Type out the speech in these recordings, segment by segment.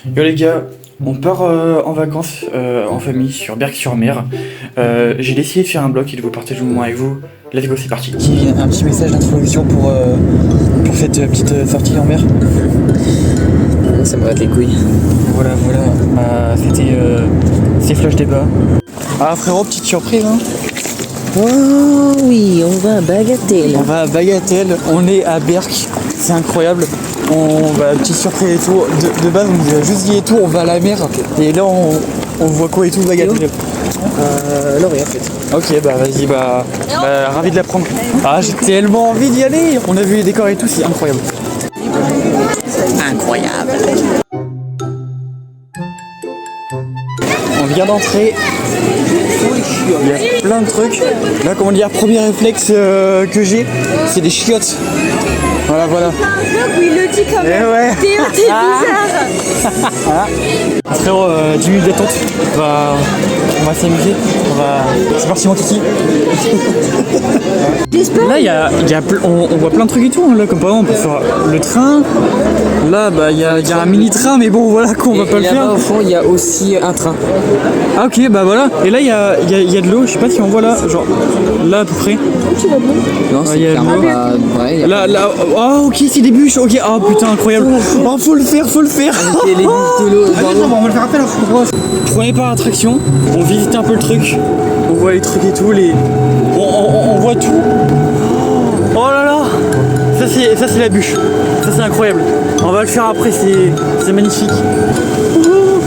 Yo les gars, on part en vacances en famille sur Berck-sur-Mer. J'ai décidé de faire un bloc et de vous partager le moment avec vous. Let's go, c'est parti. Un petit message d'introduction pour cette petite sortie en mer. Ça me rate les couilles. Voilà, c'était ces flash débat. Ah frérot, petite surprise hein. Oh oui, on va à Bagatelle. On va à Bagatelle, on est à Berck, c'est incroyable. On va petite surprise et tout. De base on nous a juste dit et tout, on va à la mer. Et là on voit quoi et tout Bagatelle. L'Orient en fait. Ok bah vas-y ravi de l'apprendre. Ah j'ai tellement envie d'y aller. On a vu les décors et tout, c'est incroyable. Incroyable. On vient d'entrer. Il y a plein de trucs. Là comment dire, premier réflexe que j'ai, c'est des chiottes. Voilà. Oui, il le dit quand même. Ouais. Théo, t'es bizarre. Frérot, 10 minutes d'attente. On va s'amuser. C'est parti mon kiki. Là on voit plein de trucs et tout. Hein. Là comme par exemple on peut faire le train. Là il y a un mini train mais bon voilà qu'on va pas le faire. Là-bas au fond il y a aussi un train. Ah ok bah voilà. Et là il y a de l'eau. Je sais pas si on voit là. Genre là à peu près. Non, c'est clairement ouais, Là, oh ok c'est des bûches, ok, oh putain incroyable. Oh faut le faire. avec les bouches de l'eau. On va le faire après là. Prenez par attraction, on visite un peu le truc, on voit les trucs et tout, on voit tout. Oh là là, ça c'est la bûche, ça c'est incroyable. On va le faire après, c'est magnifique.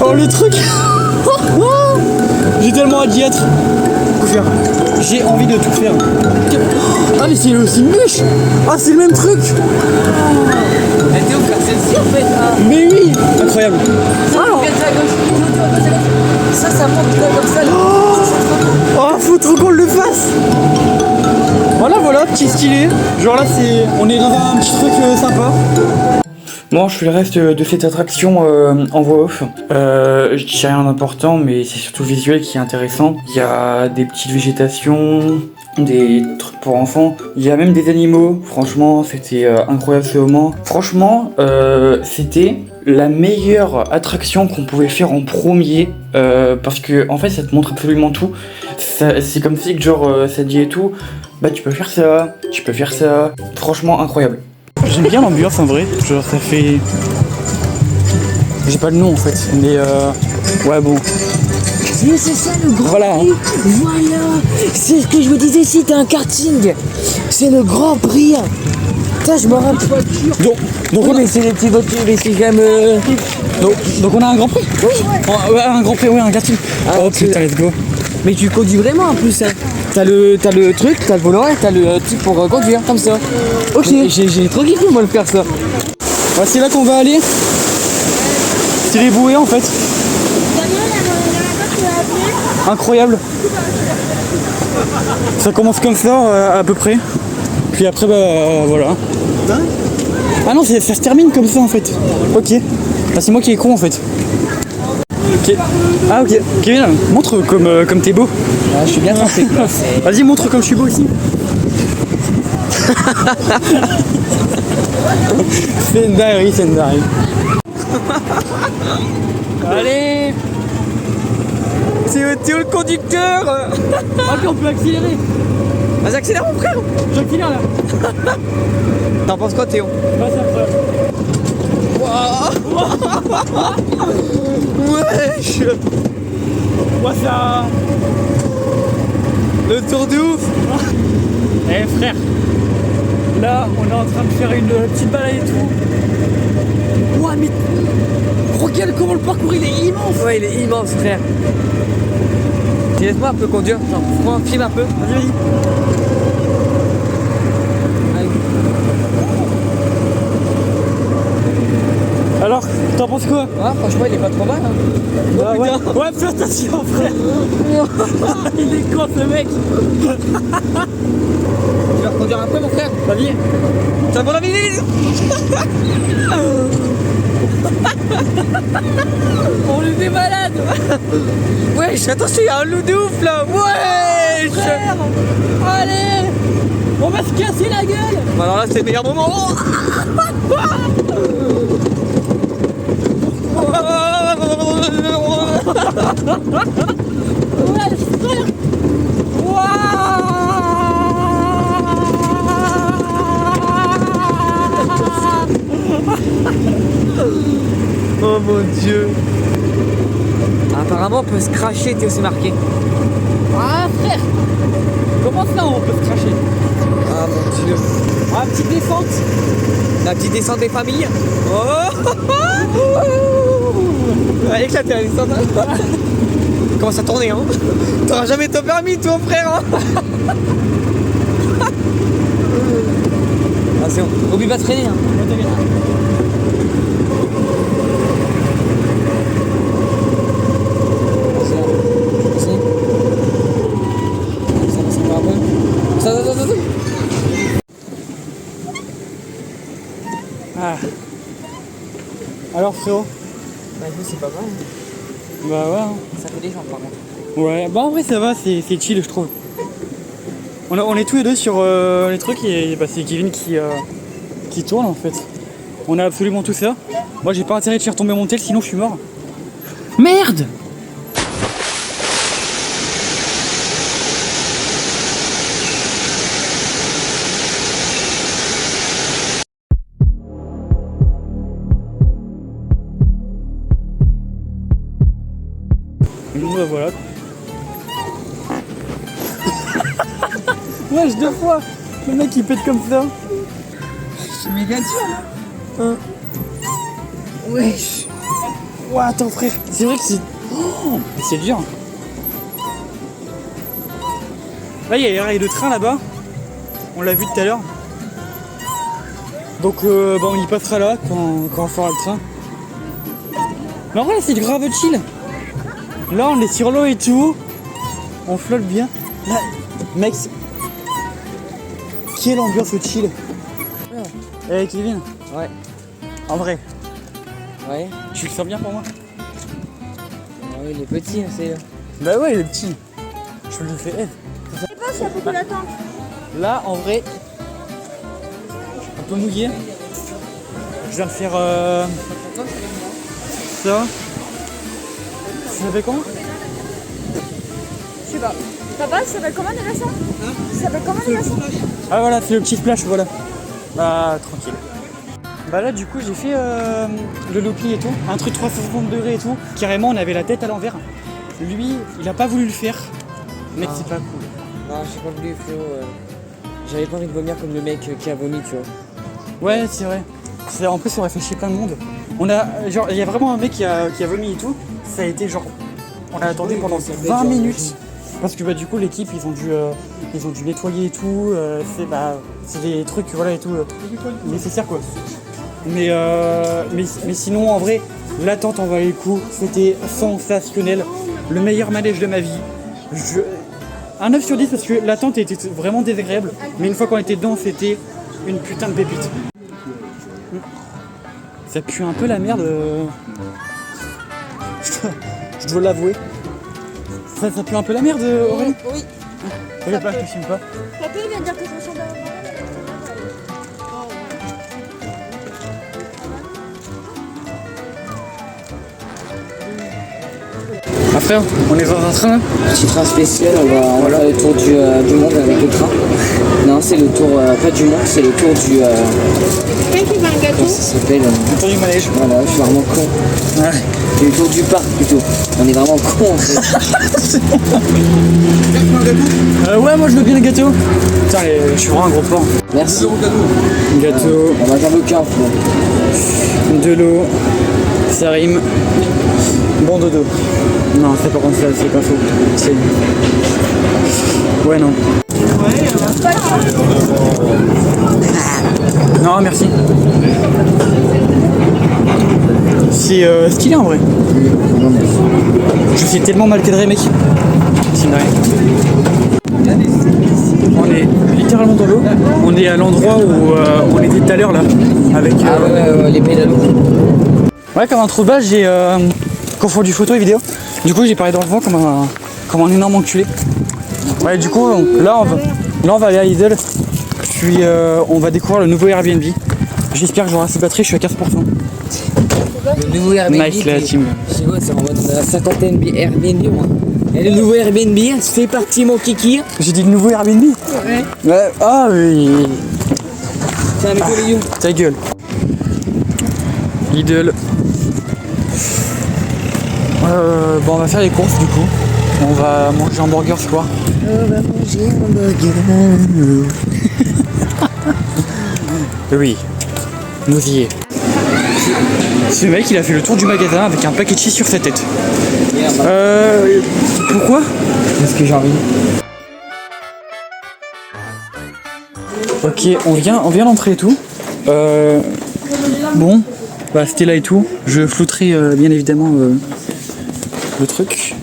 Oh le truc. J'ai tellement hâte d'y être. J'ai envie de tout faire. Ah mais c'est une bûche. Ah c'est le même truc. Elle était où faire celle-ci en fait Mais oui, incroyable. Ça monte là comme ça. Oh faut trop qu'on le fasse. Voilà, petit stylé. Genre là on est dans un petit truc sympa. Bon, je fais le reste de cette attraction en voix off. Je dis rien d'important, mais c'est surtout le visuel qui est intéressant. Il y a des petites végétations, des trucs pour enfants. Il y a même des animaux. Franchement, c'était incroyable ce moment. Franchement, c'était la meilleure attraction qu'on pouvait faire en premier. Parce que en fait, ça te montre absolument tout. C'est comme si que genre ça te dit et tout. Bah tu peux faire ça, tu peux faire ça. Franchement, incroyable. J'aime bien l'ambiance en vrai, genre ça fait... J'ai pas le nom en fait, mais ouais bon. C'est ça le grand Voilà. prix. Voilà. C'est ce que je me disais si t'as un karting. C'est le grand prix. Putain je me rappelle. Donc Oui mais c'est les petites voitures, mais c'est quand même... donc on a un grand prix. Oui. Ouais, un grand prix, ouais, un karting. Oh putain, let's go. Mais tu conduis vraiment en plus hein. T'as le truc, t'as le volant et t'as le truc pour conduire comme ça. Ok. J'ai trop kiffé moi de faire ça. Ouais, c'est là qu'on va aller. C'est les bouées en fait. Incroyable. Ça commence comme ça à peu près. Puis après bah voilà. Ah non ça se termine comme ça en fait. Ok. Bah, c'est moi qui est con en fait. Ok. Ah ok. Kevin, montre comme t'es beau. Ah, je suis bien trempé. Vas-y montre comme je suis beau ici. C'est une dinguerie. Allez. C'est où le conducteur. Ok on peut accélérer. Vas-y accélère mon frère. J'accélère là. T'en penses quoi Théo? Bah c'est incroyable. Wesh. Moi ça. Le tour de ouf. Eh frère. Là on est en train de faire une petite balade et tout. Ouah mais. Regarde comment le parcours il est immense. Ouais il est immense frère. Laisse-moi un peu conduire, genre prends un film un peu. Vas-y. Alors, t'en penses quoi? Ah franchement il est pas trop mal hein. Bah, ouais, fais attention frère. Il est con ce mec. Tu vas reconduire un peu mon frère. Vas-y. Ça va la vie. On est des malades. Wesh attention il y a un loup de ouf là. Wesh Frère, allez, on va se casser la gueule. Bon, alors là c'est le meilleur moment. Oh frère. Oh mon dieu. Apparemment, on peut se cracher, t'es aussi marqué. Ah frère. Comment ça on peut se cracher? Ah mon dieu. Ah, petite descente. La petite descente des familles. Oh. Elle éclate la descente. Commence à tourner, hein. T'auras jamais ton permis, toi, frère. Hein. Ah, c'est bon. Oublie pas de freiner, hein. Ah. Alors frérot? Bah écoute, c'est pas mal. Bah ouais. Hein. Ça fait des gens par contre. Ouais, bah en vrai ça va, c'est chill je trouve. On est tous les deux sur les trucs et bah, c'est Kevin qui tourne en fait. On a absolument tout ça. Moi j'ai pas intérêt de faire tomber mon tel sinon je suis mort. Merde! Bon bah voilà. Wesh, 2 fois! Le mec il pète comme ça. Je suis méga dur là. Wesh. Ouah, attends frère, c'est vrai que c'est. Oh, c'est dur. Là il y a les rails de train là-bas. On l'a vu tout à l'heure. Donc bah, on y passera là quand on fera le train. Mais en vrai c'est grave chill. Là on est sur l'eau et tout. On flotte bien. Là, mec, quelle ambiance chill. Eh Kevin. Ouais. En vrai, Ouais. tu le sens bien pour moi? Ah oui, il est petit, c'est. Bah ouais, il est petit. Je le fais. Il y a beaucoup d'attente. Là, en vrai, un peu mouillé. Je viens de faire ça. Ça s'appelle comment? Je sais pas. Papa, ça s'appelle comment déjà ça? Ça s'appelle comment déjà ça? Ah voilà, c'est le petit splash, voilà. Bah tranquille. Bah là du coup j'ai fait le looping et tout, un truc 360 degrés et tout. Carrément on avait la tête à l'envers. Lui, il a pas voulu le faire. Mec, Ah. c'est pas cool. Non, j'ai pas voulu, frérot. J'avais pas envie de vomir comme le mec qui a vomi, tu vois. Ouais, c'est vrai. En plus, ça aurait fait chier plein de monde. On a, genre, il y a vraiment un mec qui a vomi et tout. Ça a été genre, on a attendu pendant 20 minutes parce que bah du coup l'équipe ils ont dû nettoyer et tout. C'est des trucs voilà et tout nécessaires quoi. Mais sinon en vrai, l'attente en valait le coup. C'était sensationnel. Le meilleur manège de ma vie. Un 9 sur 10 parce que l'attente était vraiment désagréable. Mais une fois qu'on était dedans, c'était une putain de pépite. Ça pue un peu la merde. Je dois l'avouer. Ça pue un peu la merde, Aurélie? Oui. T'inquiète pas, je te filme pas. Papa, il vient de dire que je ressemble à Ah frère, on est dans un train là? Petit train spécial, on va faire le tour du monde avec le train. Non, c'est le tour, pas du monde, c'est le tour du. Quelqu'un qui veut un gâteau? Comment ça s'appelle? Le tour du manège. Voilà, je suis vraiment con. Ouais. C'est le tour du parc plutôt. On est vraiment con en fait. Ouais, moi je veux bien le gâteau. Putain, je suis vraiment un gros porc. Merci. Gâteau, On va j'en veux qu'un, frère. de l'eau, ça rime. Bon dodo. Non, c'est pas comme ça, c'est pas faux. C'est. Ouais, non. Non, merci. C'est stylé en vrai. Je suis tellement mal cadré, mec. C'est une dingue. On est littéralement dans l'eau. On est à l'endroit où on était tout à l'heure là. Avec. Ah ouais, les pédalos. Ouais, comme un trou de balle, j'ai confondu photo et vidéo. Du coup, j'ai parlé dans le vent comme un énorme enculé. Ouais, du coup, là, on va aller à Lidl. Puis, on va découvrir le nouveau Airbnb. J'espère que j'aurai assez de batterie, je suis à 15%. Le nouveau Airbnb. Nice la team. C'est quoi, c'est en mode on a 50 Airbnb moi. Et le nouveau Airbnb, c'est parti mon kiki. J'ai dit le nouveau Airbnb. Ouais. Ah oui. Tiens, mets-toi les yeux. Ta gueule. Lidl. Bon, on va faire les courses du coup. On va manger un hamburger ce soir. On va manger un hamburger. Oui. Nous y est. Ce mec, il a fait le tour du magasin avec un paquet de cheese sur sa tête. Pourquoi? Parce que j'ai envie. Ok, on vient d'entrer et tout. Bon, bah c'était là et tout. Je flouterai bien évidemment le truc.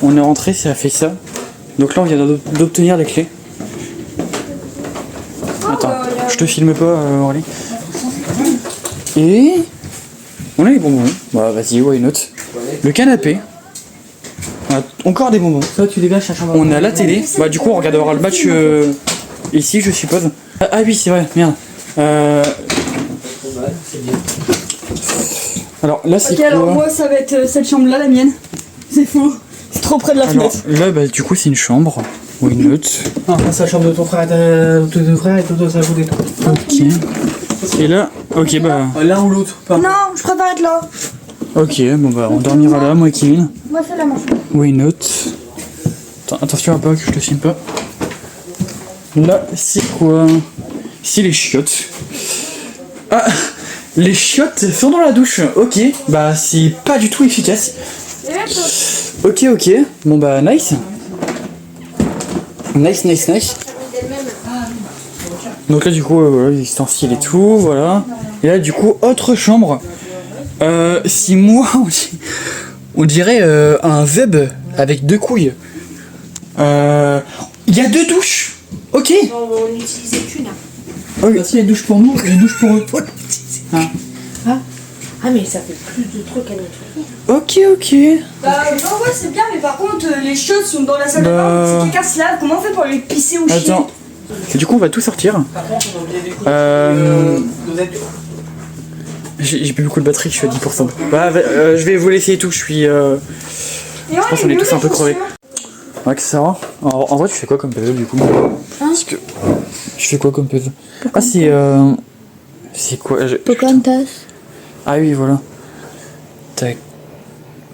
On est rentré, ça a fait ça. Donc là, on vient d'obtenir les clés. Attends, je te filme pas, Aurélie. Et on a les bonbons. Bah vas-y, why not. Le canapé. On a encore des bonbons. Toi, tu dégages ta chambre. On a la télé. Bah du coup, on regardera le match ici, je suppose. Ah oui, c'est vrai, merde. Alors là, c'est Ok, quoi? alors moi ça va être cette chambre là, la mienne. C'est fou. C'est trop près de la Alors fenêtre. là, bah du coup, c'est une chambre. Why not. Ah, c'est la chambre de ton frère et ton frère et toi, ça a et tout. Ok. Et là, ok, bah. L'un ou l'autre. Pas. Non, je préfère être là. Ok, bon bah, on dormira là, moi et Kevin. Moi, c'est la manche. Why not. Attends, attention à pas que je te filme pas. Là, c'est quoi? C'est les chiottes. Ah, les chiottes sont dans la douche. Ok, bah c'est pas du tout efficace. Ok, ok. Bon bah nice. Nice. Donc là du coup, voilà, les ustensiles et tout, voilà. Et là du coup, autre chambre. Si moi, on dirait un web avec 2 couilles. Il y a 2 douches. Ok. On n'utilisait qu'une. Ok. Bah, si, les douches pour nous et les douches pour eux. Ah, mais ça fait plus de trucs à nettoyer. Ok. Bah non, ouais, c'est bien, mais par contre, les chiottes sont dans la salle de Bah. bain. Si quelqu'un se lave, comment on fait pour les pisser ou chier? Attends. Et du coup, on va tout sortir. J'ai plus beaucoup de batterie, je suis à 10%. Bah, je vais vous laisser et tout, je suis. Et Je pense qu'on est tous un peu crevés. Ouais, que ça va. En vrai, tu fais quoi comme puzzle du coup? Parce que. Je fais quoi comme puzzle? Ah, c'est. C'est quoi? Pocahontas. Ah oui, voilà.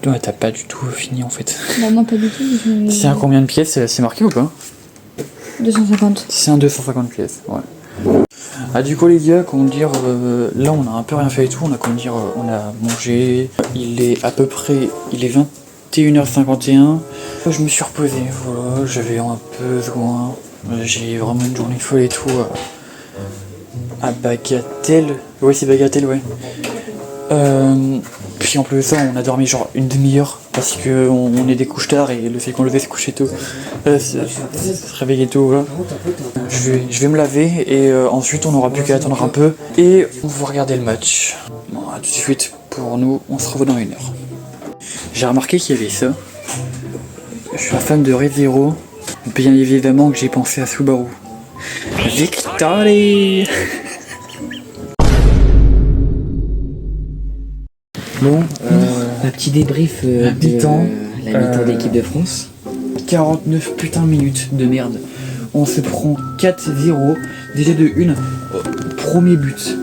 Ouais, t'as pas du tout fini en fait. Bah, non, pas du tout. C'est un combien de pièces? C'est marqué ou pas? 250. C'est un 250 pièces, ouais. Ah du coup les gars, comment dire, là on a un peu rien fait et tout, on a comment dire, on a mangé, il est 21h51, je me suis reposé, voilà, j'avais un peu besoin, j'ai vraiment une journée folle et tout, à Bagatelle, ouais c'est Bagatelle, ouais. Puis en plus de ça, on a dormi genre une demi-heure parce que on est des couches tard et le fait qu'on levait se coucher tôt, se réveiller tôt, voilà. Je vais me laver et ensuite on n'aura plus qu'à attendre un peu et on va regarder le match. Bon, à tout de suite pour nous, on se revoit dans 1 heure. J'ai remarqué qu'il y avait ça. Je suis un fan de Re:Zero, bien évidemment que j'ai pensé à Subaru. Victory. Bon, Un petit débrief la de mi-temps, la mi-temps d'équipe de France. 49 putain de minutes de merde. On se prend 4-0, déjà de 1. Premier but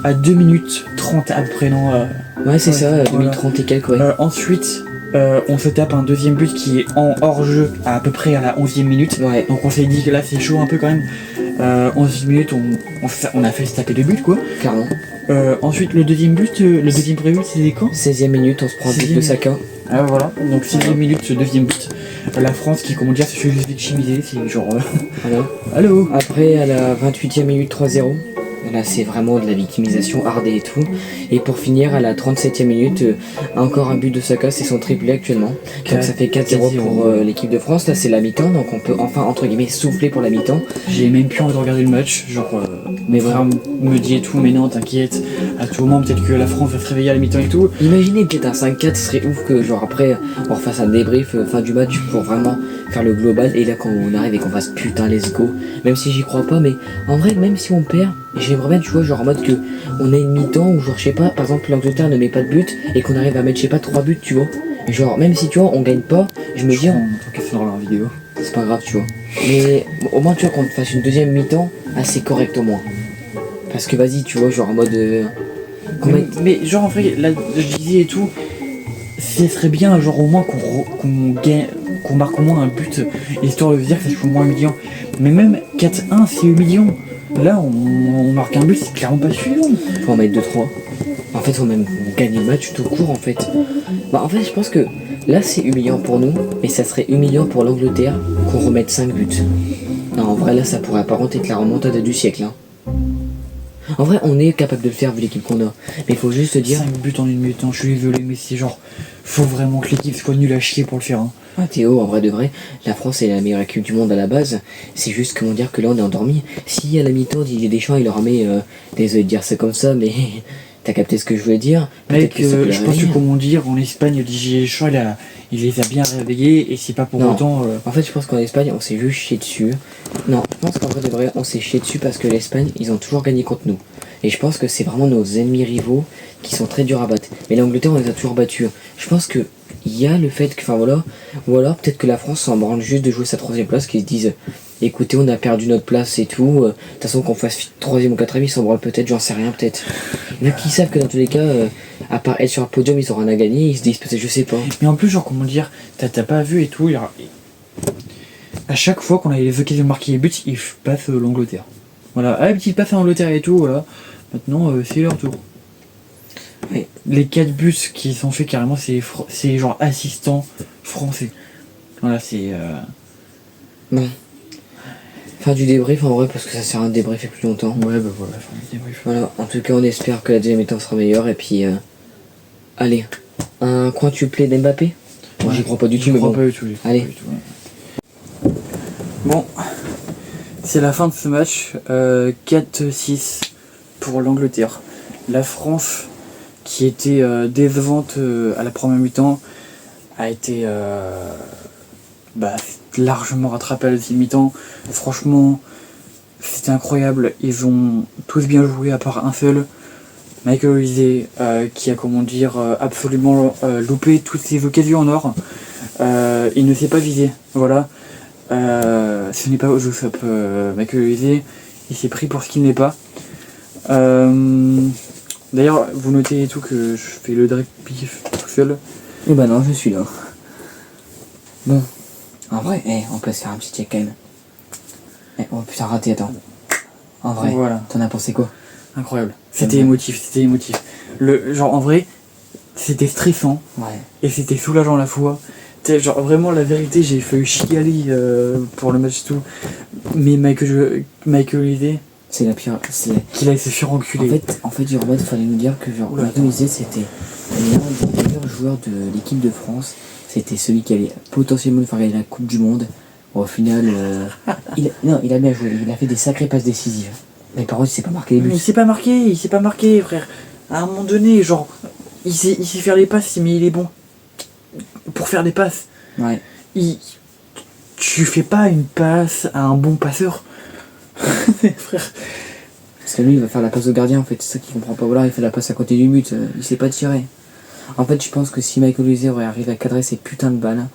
à 2 minutes 30 à peu près, non Ouais, c'est ouais, ça, voilà. 2030 et quelques, ouais. Ensuite, on se tape un deuxième but qui est en hors-jeu à peu près à la 11e minute. Ouais. Donc on s'est dit que là c'est chaud un peu quand même. 11 minutes, on a fait se taper 2 buts quoi. Carrément. Ensuite le deuxième but, le deuxième prévu c'était quand? 16e minute, on se prend un but de Saka. Ah voilà, donc 6e minute, ce deuxième but. La France qui, comment dire, se fait juste victimiser, c'est genre... Voilà. Allô. Après, à la 28e minute, 3-0. Là, c'est vraiment de la victimisation hardée et tout. Et pour finir, à la 37e minute, encore un but de Saka, c'est son triplé actuellement. Donc ça fait 4-0 pour l'équipe de France. Là, c'est la mi-temps, donc on peut enfin, entre guillemets, souffler pour la mi-temps. J'ai même plus envie de regarder le match, genre... mes frères me disent et tout, mais non, t'inquiète, à tout moment, peut-être que la France va se réveiller à la mi-temps et tout. Imaginez peut-être un 5-4, ce serait ouf que, genre, après, on refasse un débrief fin du match pour vraiment faire le global, et là quand on arrive et qu'on fasse putain let's go, même si j'y crois pas, mais en vrai même si on perd, j'aimerais bien tu vois genre en mode que on a une mi-temps où genre je sais pas, par exemple l'Angleterre ne met pas de but et qu'on arrive à mettre je sais pas 3 buts tu vois, et genre même si tu vois on gagne pas, je me dis Qu'est-ce dans la vidéo? c'est pas grave tu vois, mais au moins tu vois qu'on fasse une deuxième mi-temps assez correcte au moins, parce que vas-y tu vois genre en mode Mais genre en vrai, là, je disais et tout, ce serait bien genre au moins qu'on gagne, qu'on marque au moins un but, histoire de dire que ça soit au moins humiliant. Mais même 4-1 c'est humiliant. Là on marque un but, c'est clairement pas suffisant. faut en mettre 2-3. En fait faut même gagner le match tout court en fait. Bah en fait je pense que là c'est humiliant pour nous, mais ça serait humiliant pour l'Angleterre qu'on remette 5 buts. Non en vrai là ça pourrait apparemment être la remontada du siècle hein. En vrai on est capable de le faire vu l'équipe qu'on a, mais il faut juste dire... 5 buts en une minute, hein, je suis désolé mais c'est genre, faut vraiment que l'équipe soit nulle à chier pour le faire. Hein. Ouais, Théo, en vrai de vrai, la France est la meilleure équipe du monde à la base. C'est juste comment dire que là on est endormi. Si à la mi-temps Didier Deschamps il leur met, désolé de dire ça comme ça, mais t'as capté ce que je voulais dire. Mec, que ça peut je pense que réveiller. comment dire, en Espagne, Didier Deschamps il les a bien réveillés et c'est pas pour Non. autant. En fait je pense qu'en Espagne on s'est juste chié dessus. Non, je pense qu'en vrai de vrai on s'est chié dessus parce que l'Espagne ils ont toujours gagné contre nous. Et je pense que c'est vraiment nos ennemis rivaux qui sont très durs à battre. Mais l'Angleterre on les a toujours battus. Je pense que il y a le fait que, enfin voilà, ou alors peut-être que la France s'en branle juste de jouer sa 3ème place, qu'ils se disent écoutez on a perdu notre place et tout, de toute façon qu'on fasse 3ème ou 4ème ils s'en branlent peut-être, j'en sais rien peut-être. Même qu'ils savent que dans tous les cas, à part être sur un podium ils auront rien à gagner, ils se disent peut-être je sais pas. Mais en plus, genre, comment dire, t'as pas vu et tout, à chaque fois qu'on a les occasions de marquer les buts, ils passent l'Angleterre. Voilà, ah, petite passe à l'Angleterre et tout, voilà. Maintenant, c'est leur tour. Oui. Les 4 buts qui sont faits carrément, c'est genre assistant français. Voilà, c'est. Bon. Faire du débrief en vrai parce que ça sert à un débriefer plus longtemps. Ouais, bah voilà, faire un débrief. Voilà, en tout cas on espère que la deuxième mi-temps sera meilleure et puis allez, un quintuplé d'Mbappé. Moi j'y crois pas du tout Je mais crois bon. pas du tout. Allez. Bon, c'est la fin de ce match. 4-6 pour l'Angleterre. La France, qui était décevante à la première mi-temps, a été largement rattrapée à la deuxième mi-temps. Franchement, c'était incroyable. Ils ont tous bien joué à part un seul. Michael Olise, qui a comment dire absolument loupé toutes ses occasions en or. Il ne s'est pas visé, voilà. Ce n'est pas Joseph Michael Olise, il s'est pris pour ce qu'il n'est pas. D'ailleurs, vous notez et tout que je fais le drag pif tout seul. Et bah non, je suis là. Bon, en vrai, on peut se faire un petit check quand même. Oh putain, raté, attends. En vrai, Voilà. t'en as pensé quoi? Incroyable. J'aime C'était bien. émotif, c'était émotif. Genre en vrai, c'était stressant Ouais. et c'était soulageant à la fois. T'sais, genre vraiment la vérité, j'ai failli chialer pour le match et tout. Mais Michael Olise, C'est la pire. qu'il a se faire enculer. En fait, genre, il fallait nous dire que genre, Oula. Michael Olise, c'était l'un des meilleurs joueurs de l'équipe de France. C'était celui qui allait potentiellement nous faire gagner la Coupe du Monde. Bon, au final, il a bien joué. Il a fait des sacrées passes décisives. Mais par contre, il s'est pas marqué les buts. Mais il s'est pas marqué, frère. À un moment donné, genre, il sait faire les passes, mais il est bon pour faire des passes. Ouais. Tu fais pas une passe à un bon passeur. Frère. Parce que lui, il va faire la passe au gardien, en fait. C'est ça qu'il comprend pas. Voilà, il fait la passe à côté du but. Il sait pas tirer. En fait, je pense que si Michael Olise aurait arrivé à cadrer ces putains de balles,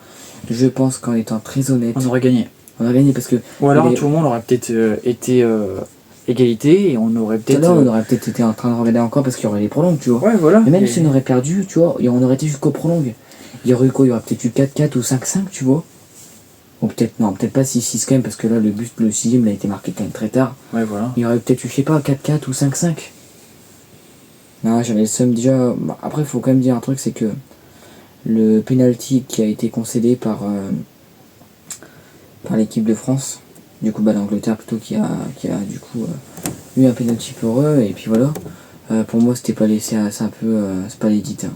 je pense qu'en étant très honnête, On aurait gagné. on a gagné parce que. Ou alors, à Mais- tout le monde, on aurait peut-être été égalité et on aurait Tout à peut-être. l'heure, on aurait peut-être été en train de regarder encore parce qu'il y aurait les prolongues, tu vois. Ouais, voilà. Mais même Et- si on aurait perdu, tu vois, et on aurait été jusqu'au prolongue. Il y aurait eu quoi? Il y aurait peut-être eu 4-4 ou 5-5, tu vois. Ou peut-être, non, peut-être pas 6-6 quand même, parce que là, le 6ème, il a été marqué quand même très tard. Ouais, voilà. Il y aurait peut-être eu, je sais pas, 4-4 ou 5-5. Non, j'avais le seum déjà. Bah, après, il faut quand même dire un truc, c'est que le penalty qui a été concédé par l'équipe de France, du coup, l'Angleterre plutôt, qui a du coup eu un penalty pour eux, et puis voilà. Pour moi, c'était pas laissé, c'est un peu, c'est pas l'édit, hein.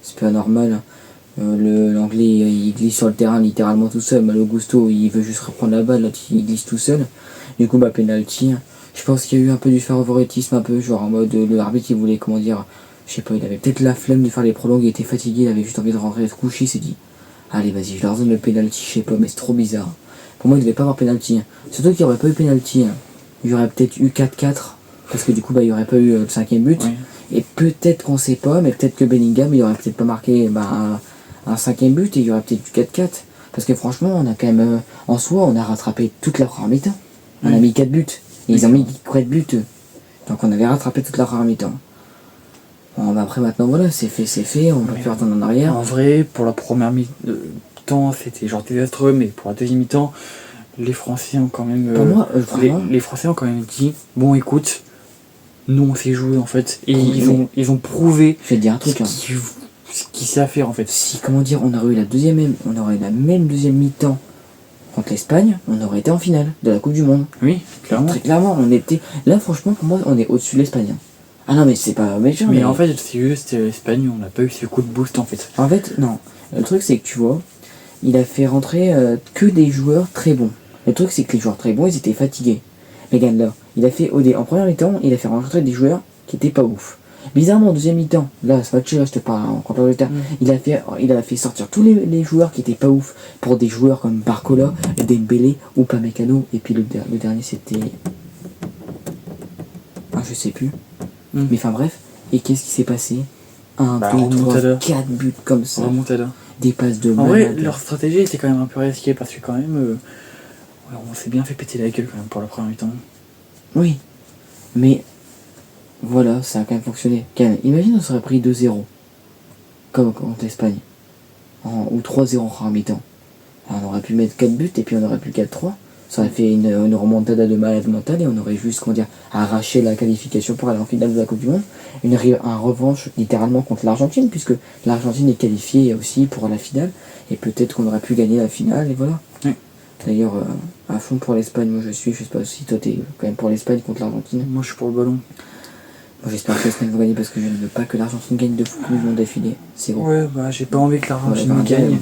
C'est pas normal. L'anglais il glisse sur le terrain littéralement tout seul. Malo Gusto il veut juste reprendre la balle, là, il glisse tout seul. Du coup, penalty. Je pense qu'il y a eu un peu du favoritisme, un peu genre en mode le arbitre il voulait, comment dire, je sais pas, il avait peut-être la flemme de faire les prolongues, il était fatigué, il avait juste envie de rentrer, de se coucher, il s'est dit Allez, vas-y, je leur donne le penalty, je sais pas, mais c'est trop bizarre. Pour moi, il devait pas avoir penalty. Surtout qu'il n'y aurait pas eu penalty. Il y aurait peut-être eu 4-4, parce que du coup, bah, il n'y aurait pas eu le 5e but. Oui. Et peut-être qu'on sait pas, mais peut-être que Bellingham, il aurait peut-être pas marqué un 5e but et il y aurait peut-être eu 4-4. Parce que franchement, on a quand même, en soi, on a rattrapé toute la première mi-temps. On a mis 4 buts. Et ils ont mis 4 buts. Donc on avait rattrapé toute la première mi-temps. Bon, bah après maintenant, voilà, c'est fait, on va plus retourner en arrière. En vrai, pour la première mi-temps, c'était genre désastreux, mais pour la deuxième mi-temps, les Français ont quand même. Pour moi, vraiment, les Français ont quand même dit bon, écoute, nous on sait jouer en fait. Et ils ont prouvé je vais te dire un truc. ce qu'ils savent faire en fait. Si, comment dire, on aurait eu la même deuxième mi-temps contre l'Espagne, on aurait été en finale de la Coupe du Monde. Oui, clairement. Très clairement, on était. Là, franchement, pour moi, on est au-dessus de l'Espagne. Ah non, mais c'est pas méchant. Mais en fait, c'est juste l'Espagne, on n'a pas eu ce coup de boost en fait. En fait, non. Le truc, c'est que tu vois, il a fait rentrer que des joueurs très bons. Le truc, c'est que les joueurs très bons, ils étaient fatigués. Mais regarde là, il a fait, en première mi-temps, il a fait rentrer des joueurs qui étaient pas ouf. Bizarrement, en deuxième mi-temps, là, ce match-là, je te parle, en contre l'Angleterre, il a fait sortir tous les joueurs qui étaient pas ouf pour des joueurs comme Barcola, Dembélé ou Pamecano. Et puis le dernier, c'était. Ah, je sais plus. Mais enfin bref, et qu'est-ce qui s'est passé 1, 2, 3, 4 buts comme ça. Remontada. Des passes de En vrai, malade. leur stratégie était quand même un peu risquée parce que quand même, on s'est bien fait péter la gueule quand même pour la première mi-temps. Oui, mais voilà, ça a quand même fonctionné. Imagine on serait pris 2-0, comme contre l'Espagne, ou 3-0 en première mi-temps. Alors, on aurait pu mettre 4 buts et puis on aurait pu 4-3. Ça aurait fait une remontada de malade mental et on aurait juste, comment dire, arraché la qualification pour aller en finale de la Coupe du Monde. Un revanche littéralement contre l'Argentine, puisque l'Argentine est qualifiée aussi pour la finale. Et peut-être qu'on aurait pu gagner la finale, et voilà. Oui. D'ailleurs, à fond pour l'Espagne, moi je sais pas si toi t'es quand même pour l'Espagne contre l'Argentine. Moi, je suis pour le ballon. Moi j'espère que l'Espagne va gagner parce que je ne veux pas que l'Argentine gagne 2 Coupes du Monde d'affilée. C'est gros. Ouais, bah j'ai pas envie que l'Argentine Ouais, gagne.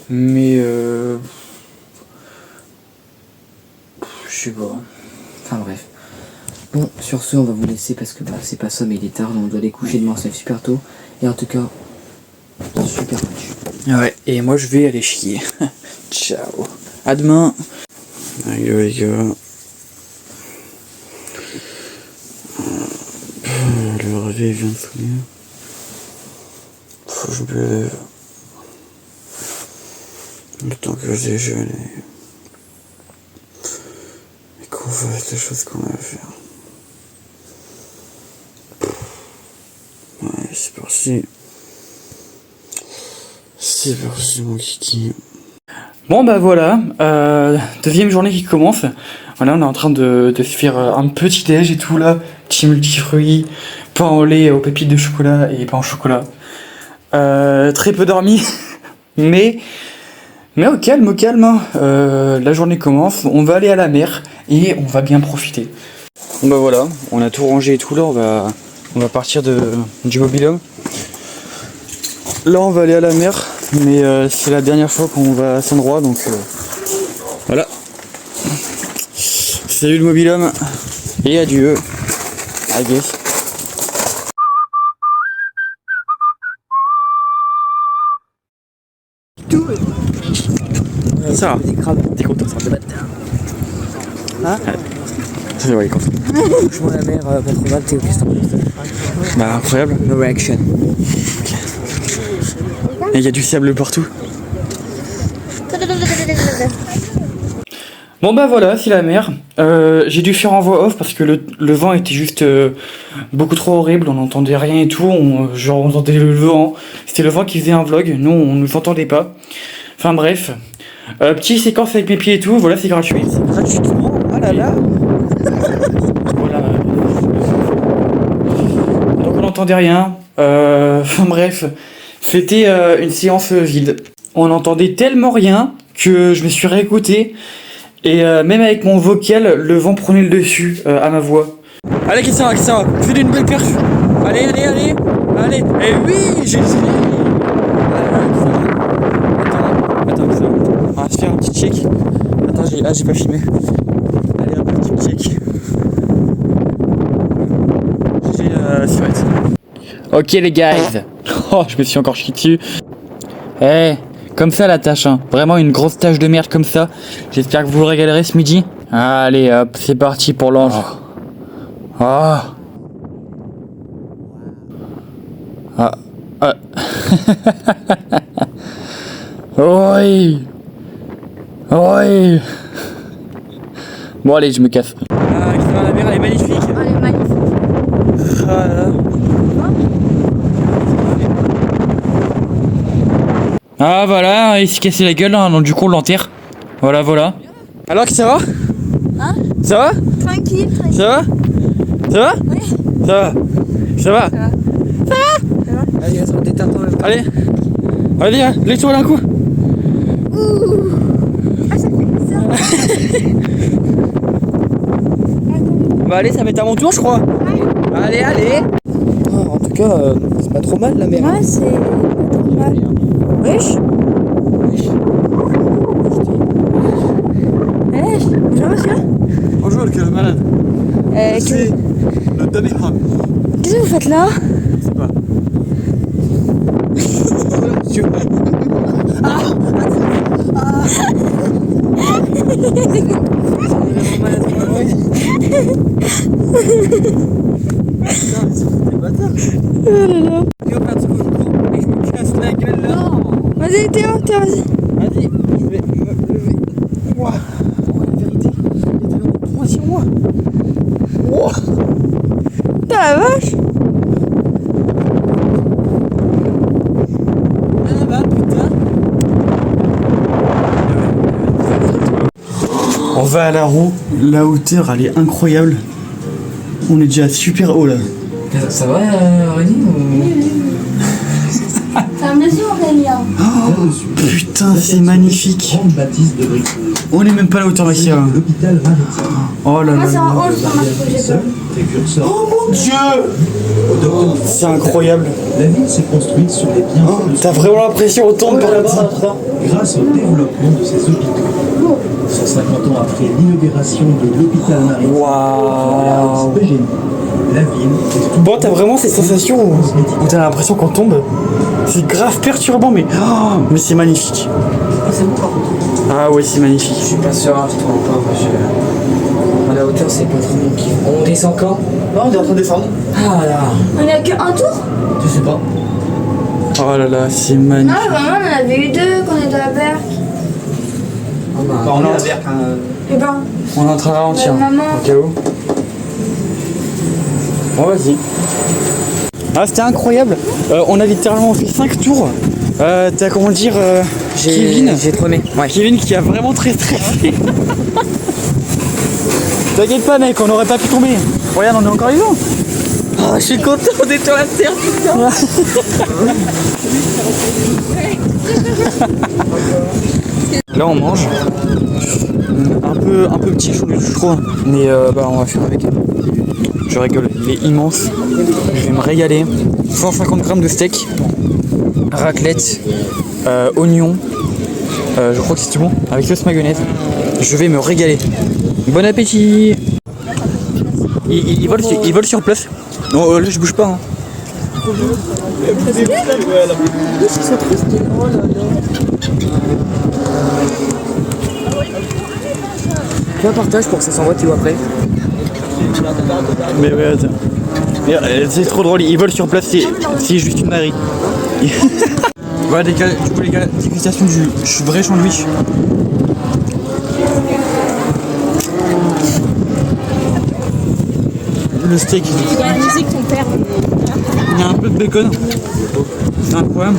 Mais je sais pas. Enfin bref. Bon, sur ce, on va vous laisser parce que c'est pas ça, mais il est tard, donc on doit aller coucher demain, c'est super tôt. Et en tout cas, super match. Ouais, et moi je vais aller chier. Ciao. À demain. Allez les gars. Le réveil vient de sonner. Faut que je me lève. Le temps que je déjeune et qu'on fasse les choses qu'on a à faire. Ouais, c'est parti. C'est parti mon kiki. Bon bah voilà, deuxième journée qui commence. Voilà, on est en train de se faire un petit déj et tout là, petit multifruits, pain au lait aux pépites de chocolat et pain au chocolat. Très peu dormi, mais au calme, hein. La journée commence, on va aller à la mer et on va bien profiter. Bon bah voilà, on a tout rangé et tout là, on va partir du mobil-home. Là on va aller à la mer, mais c'est la dernière fois qu'on va à cet endroit, donc voilà. Salut le mobil-home et adieu. I guess. Ça va. T'es content ça de bâtard. Hein? Ça va, il est content. Franchement, la mer, pas trop mal, t'es au piston. Bah incroyable. No reaction. Et il y a du sable partout. Bon bah voilà, c'est la mer. J'ai dû faire en voix off parce que le vent était juste beaucoup trop horrible, on n'entendait rien et tout, on entendait le vent. C'était le vent qui faisait un vlog, nous on ne nous entendait pas. Enfin bref. Petite séquence avec mes pieds et tout, voilà, c'est gratuit. Gratuitement? Oh là là. Voilà. Donc on n'entendait rien. Enfin bref, c'était une séance vide. On n'entendait tellement rien que je me suis réécouté. Et même avec mon vocal, le vent prenait le dessus à ma voix. Allez, qu'est-ce que ça va, fais une belle perche. Allez. Eh oui, j'ai essayé. Attends, ça va. On va se faire un petit check. Attends, j'ai pas filmé. Allez, un petit check. C'est vrai. Ok les guys. Oh, je me suis encore chié dessus. Eh, Comme ça la tâche, hein. Vraiment une grosse tâche de merde comme ça. J'espère que vous le régalerez ce midi. Allez hop, c'est parti pour l'ange. Ah. Ah. Ah. Oui. Oui. Bon allez, je me casse. Ah, la mer, elle est magnifique. Elle est magnifique. Ah là là. Ah voilà, il s'est cassé la gueule, hein, donc du coup on l'enterre. Voilà, voilà. Alors que ça va? Hein? Ça va? Tranquille, tranquille. Ça va? Ça va? Oui. Ça va? Ça va? Ça va? Allez, attends, détends-toi. Allez. Vas-y, hein, lève-toi là un coup. Ouh. Ah, ça fait ça. Bah allez, ça va être à mon tour je crois. Allez, allez. Oh, en tout cas, c'est pas trop mal la mer. Ouais, c'est pas trop mal. Wesh. Wesh. Bonjour monsieur. Bonjour, quel malade. Qu'est-ce le Dabiham. que vous faites là? Je sais pas. Monsieur. Vas-y, Théo, vas-y. Vas-y, je vais me lever. Ouah. La vérité, il est vraiment 3 sur moi. Ouah. Putain, la vache. Ah bah putain. On va à la roue. La hauteur, elle est incroyable. On est déjà super haut là. Ça va, Rémi Ça me laisse Aurélien. Oh, putain, c'est magnifique. On est même pas à la hauteur maximum. Oh là Moi, là c'est là. en haut, ça marche pas. Oh mon dieu. C'est incroyable. La ville s'est construite sur les biens T'as vraiment l'impression qu'on tombe par là-dessus. grâce au développement de ces hôpitaux. 150 ans après l'inauguration de l'hôpital maritime Waouh. Eugénie, la ville est tout Bon, t'as vraiment cette sensation où t'as l'impression qu'on tombe. C'est grave perturbant, mais mais c'est magnifique. C'est bon par contre. Ah ouais, c'est magnifique. Je suis pas serein, je trouve pas. À la hauteur, c'est pas trop mon kiff. On descend quand? Non, on est en train de descendre. Ah là. On a qu'un tour? Je sais pas. Oh là là, c'est Non, magnifique. vraiment, on en avait eu deux quand on était à la berque. Oh, bah, On est, Et ben, on est en train de ralentir, Bah, maman. au cas où. Bon, vas-y. Ah, c'était incroyable. On a littéralement fait 5 tours. T'as comment dire Kevin. J'ai trop aimé. Ouais. Kevin qui a vraiment très stressé. T'inquiète pas mec, on n'aurait pas pu tomber. Regarde, on est encore vivant. Oh, je suis content d'être sur la terre, putain. Là on mange. Un peu petit, je trouve. Mais bah on va faire avec. Je rigole, il est immense. Je vais me régaler. 150 grammes de steak, raclette, oignon. Je crois que c'est tout bon. Avec sauce mayonnaise. Je vais me régaler. Bon appétit. Il vole sur place. Non, là je bouge pas. Hein. Fais un partage pour que ça s'envoie, tu vois, après. Mais ouais, attends. C'est trop drôle, il vole sur place, c'est juste une marée. Voilà du coup les gars, dégustation du vrai sandwich. Le steak. il y a la musique ton père. Il y a un peu de bacon. C'est incroyable.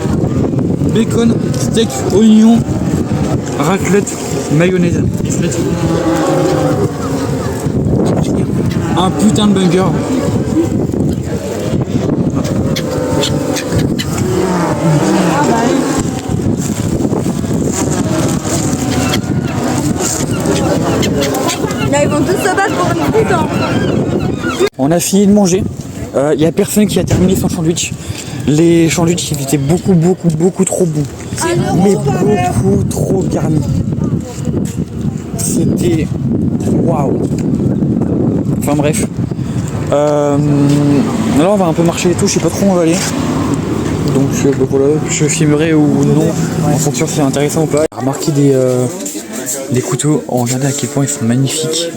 Bacon, steak, oignon, raclette, mayonnaise et frites. Un putain de burger. Là, ils vont tous se battre pour une putain. On a fini de manger. Il y a personne qui a terminé son sandwich. Les sandwichs ils étaient beaucoup trop bons. Mais beaucoup trop garnis. C'était waouh. Enfin bref. Là on va un peu marcher et tout, je sais pas trop où on va aller. Donc voilà, je filmerai ou non en fonction si c'est intéressant ou pas. Remarquez des couteaux, oh, regardez à quel point ils sont magnifiques.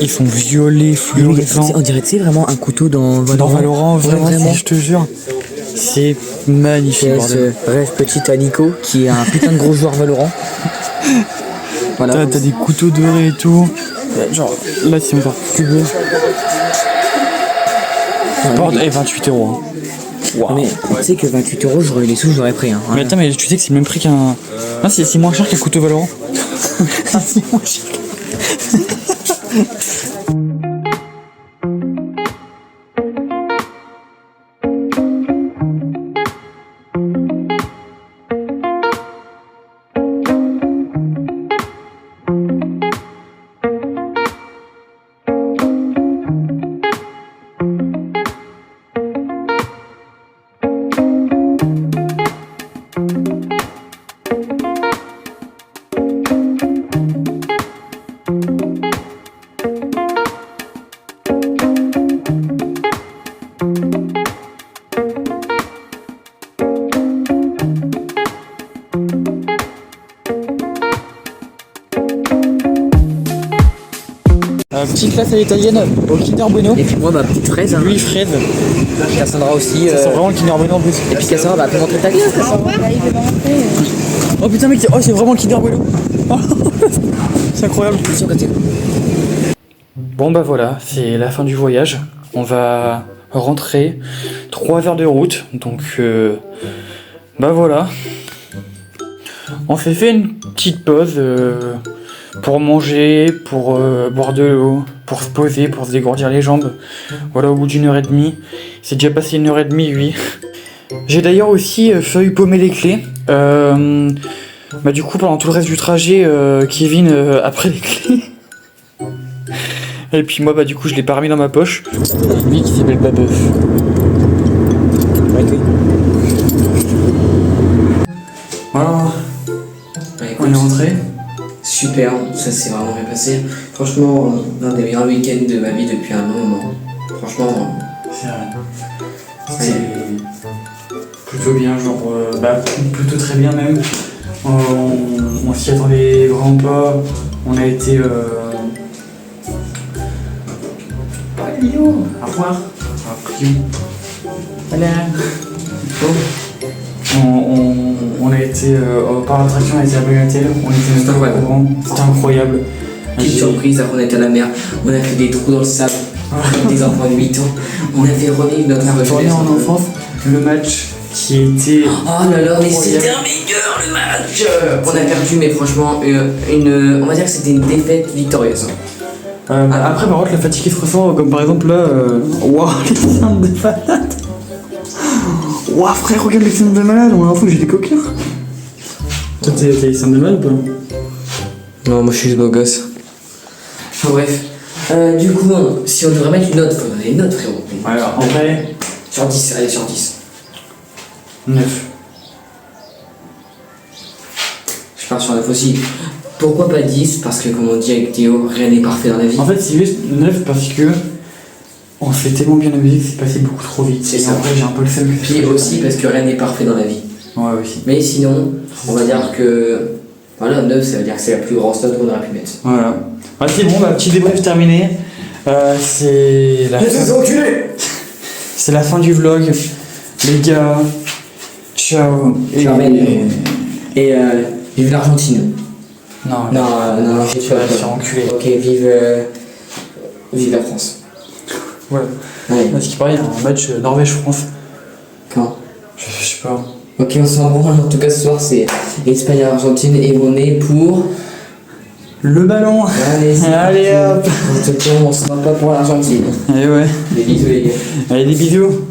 Ils sont violets, fluorescents. On dirait, tu sais, vraiment un couteau dans Valorant. Dans Valorant, vraiment, je te jure. C'est magnifique. Rêve petit à Nico, qui est un putain de gros joueur Valorant. Voilà. T'as des couteaux dorés et tout. Genre, là, c'est encore plus beau. Porte, 28 €. Hein. Wow. Mais tu sais que 28 €, j'aurais eu les sous, j'aurais pris. Hein. Mais attends, mais tu sais que c'est le même prix qu'un. Ah, c'est moins cher qu'un couteau Valorant. C'est moins cher. Petite glace à l'italienne au Kinder Bueno. Et puis moi, ma petite fraise. Hein. Lui, fraise. Cassandra aussi. Ça sent vraiment le Kinder Bueno en plus. Et puis Cassandra va te montrer ta glace. Oh putain, mec, oh, c'est vraiment le Kinder Bueno. C'est incroyable. Bon, bah voilà, c'est la fin du voyage. On va rentrer. 3 heures de route. Donc, bah voilà. On s'est fait une petite pause. Pour manger, pour boire de l'eau, pour se poser, pour se dégourdir les jambes. Voilà, au bout d'1 heure et demie. C'est déjà passé 1 heure et demie, oui. J'ai d'ailleurs aussi failli paumer les clés. Bah du coup, pendant tout le reste du trajet, Kevin a pris les clés. Et puis moi, bah du coup, je l'ai pas remis dans ma poche. Lui qui s'appelle Babeuf. Voilà. Bah, écoute, On est rentré. Super, ça s'est vraiment bien passé. Franchement, l'un des meilleurs week-ends de ma vie depuis un long moment. Franchement, c'est vrai. C'est plutôt bien, genre, plutôt très bien même. On s'y attendait vraiment pas. On a été. Au revoir. Voilà. On a été par l'attraction, on a été à Bagatelle, on était au courant, c'était incroyable. Petite surprise, après on était à la mer, on a fait des trous dans le sable, comme des enfants de 8 ans. On a fait revivre notre retourné en enfance, le match qui était. Oh là là, mais c'était un meilleur le match. On a perdu, mais franchement, on va dire que c'était une défaite victorieuse. Après, par contre, la fatigue qui se ressent, comme par exemple là, waouh, les scènes de malade. Waouh, frère, regarde les scènes de malade, on a l'impression que j'ai des coquilles. Toi, t'as les scènes de malade ou pas? Non, moi je suis beau gosse. Enfin bref. Du coup, si on devrait mettre une note, faut donner une note, frérot. Alors, en vrai. Sur 10, allez, sur 10. 9. Je pars sur 9 aussi. Pourquoi pas 10? Parce que, comme on dit avec Théo, rien n'est parfait dans la vie. En fait, c'est juste 9 parce que on s'est tellement bien amusé que c'est passé beaucoup trop vite. C'est ça. En vrai, j'ai un peu le seum. Puis aussi parce que rien n'est parfait dans la vie. Ouais, aussi. Mais sinon, on va dire que. Voilà, 9, ça veut dire que c'est la plus grosse note qu'on aurait pu mettre. Voilà. Ouais, c'est bon, bah, petit débrief terminé. C'est la fin. C'est la fin du vlog. Les gars, ciao. Et vive l'Argentine. Non, j'ai tu vas te faire enculer. Ok, vive la France. Ouais. Parce qu'il paraît, il y a un match Norvège-France. Quand? Je sais pas. Ok, on s'en branle. En tout cas, ce soir, c'est Espagne-Argentine et on est pour. Le ballon. Allez hop. On se prend pas pour l'Argentine. Allez ouais. Des bisous les gars. Allez des bisous.